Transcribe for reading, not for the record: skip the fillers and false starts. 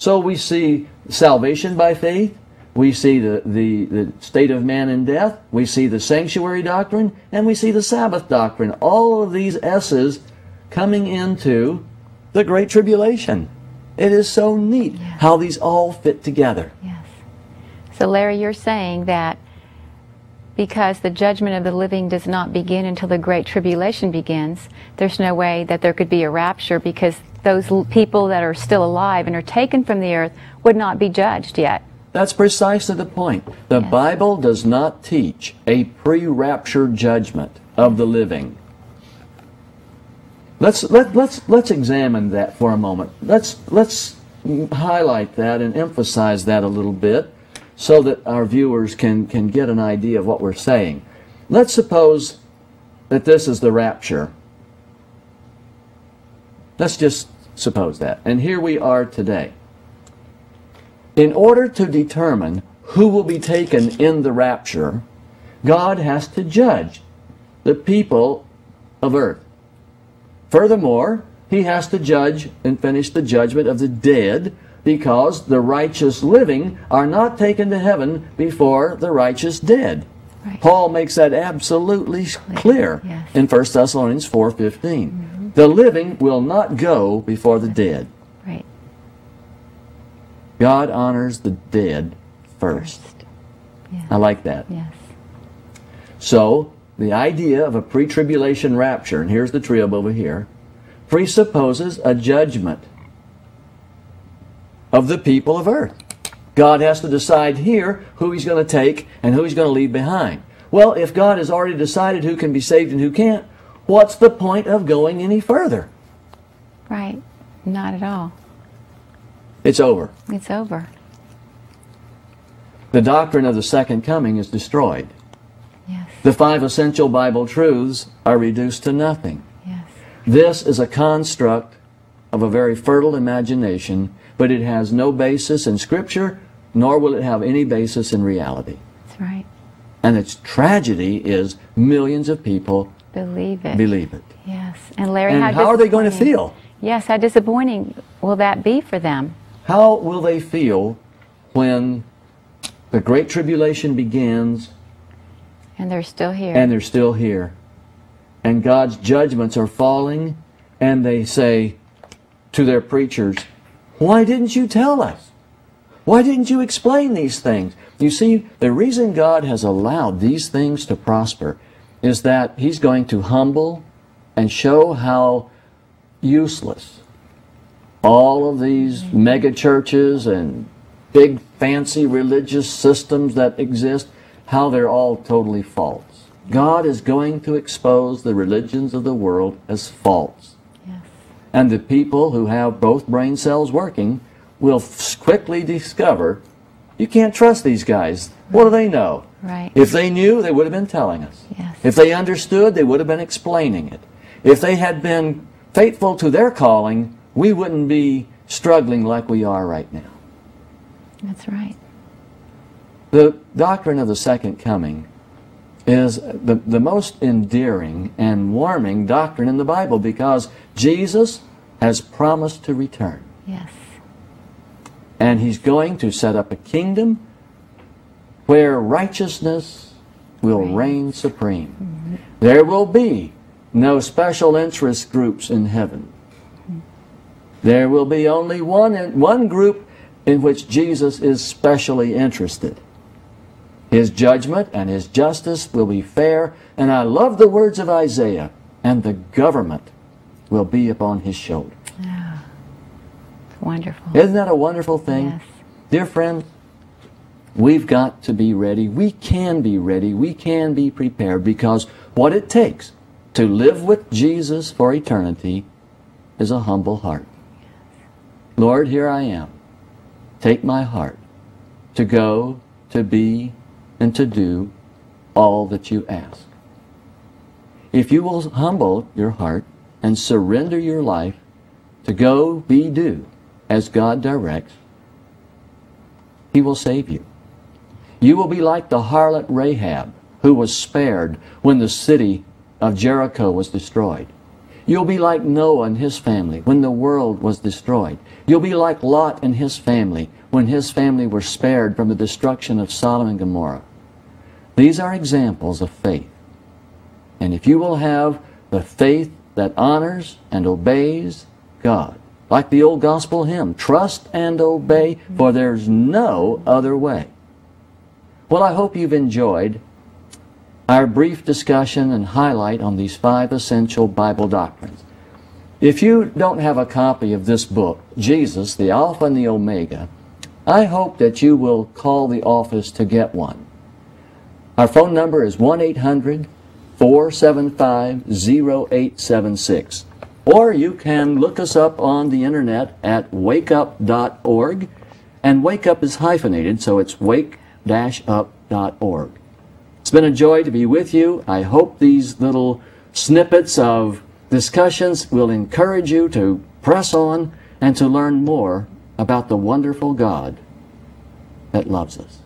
So we see salvation by faith, we see the state of man in death, we see the sanctuary doctrine, and we see the Sabbath doctrine. All of these S's coming into the Great Tribulation. It is so neat how these all fit together. Yes. So Larry, you're saying that because the judgment of the living does not begin until the Great Tribulation begins, there's no way that there could be a rapture, because those people that are still alive and are taken from the earth would not be judged yet. That's precisely the point. The Bible does not teach a pre-rapture judgment of the living. Let's examine that for a moment. Let's highlight that and emphasize that a little bit so that our viewers can get an idea of what we're saying. Let's suppose that this is the rapture. Let's just suppose that. And here we are today. In order to determine who will be taken in the rapture, God has to judge the people of earth. Furthermore, He has to judge and finish the judgment of the dead, because the righteous living are not taken to heaven before the righteous dead. Right. Paul makes that absolutely clear in 1 Thessalonians 4:15. The living will not go before the dead. Right. God honors the dead first. Yes. I like that. Yes. So, the idea of a pre-tribulation rapture, and here's the trib over here, presupposes a judgment of the people of earth. God has to decide here who He's going to take and who He's going to leave behind. Well, if God has already decided who can be saved and who can't, what's the point of going any further? Right. Not at all. It's over. It's over. The doctrine of the second coming is destroyed. Yes. The 5 essential Bible truths are reduced to nothing. Yes. This is a construct of a very fertile imagination, but it has no basis in Scripture, nor will it have any basis in reality. That's right. And its tragedy is millions of people believe it. Believe it. Yes. And Larry, and how are they going to feel? Yes, how disappointing will that be for them? How will they feel when the Great Tribulation begins and they're still here? And they're still here. And God's judgments are falling, and they say to their preachers, "Why didn't you tell us? Why didn't you explain these things?" You see, the reason God has allowed these things to prosper is that He's going to humble and show how useless all of these mega churches and big fancy religious systems that exist, how they're all totally false. God is going to expose the religions of the world as false. Yes. And the people who have both brain cells working will quickly discover, you can't trust these guys. What do they know? Right. If they knew, they would have been telling us. Yes. If they understood, they would have been explaining it. If they had been faithful to their calling, we wouldn't be struggling like we are right now. That's right. The doctrine of the second coming is the most endearing and warming doctrine in the Bible, because Jesus has promised to return. Yes. And He's going to set up a kingdom where righteousness will reign supreme. Mm-hmm. There will be no special interest groups in heaven. There will be only one group in which Jesus is specially interested. His judgment and His justice will be fair, and I love the words of Isaiah, and the government will be upon His shoulder. Oh, wonderful. Isn't that a wonderful thing? Yes. Dear friends, we've got to be ready. We can be ready. We can be prepared, because what it takes to live with Jesus for eternity is a humble heart. Lord, here I am. Take my heart to go, to be, and to do all that you ask. If you will humble your heart and surrender your life to go, be, do as God directs, He will save you. You will be like the harlot Rahab, who was spared when the city of Jericho was destroyed. You'll be like Noah and his family when the world was destroyed. You'll be like Lot and his family when his family were spared from the destruction of Sodom and Gomorrah. These are examples of faith. And if you will have the faith that honors and obeys God, like the old gospel hymn, trust and obey, for there's no other way. Well, I hope you've enjoyed our brief discussion and highlight on these 5 essential Bible doctrines. If you don't have a copy of this book, Jesus, the Alpha and the Omega, I hope that you will call the office to get one. Our phone number is 1-800-475-0876. Or you can look us up on the internet at wakeup.org. And Wake Up is hyphenated, so it's wake-up.org. It's been a joy to be with you. I hope these little snippets of discussions will encourage you to press on and to learn more about the wonderful God that loves us.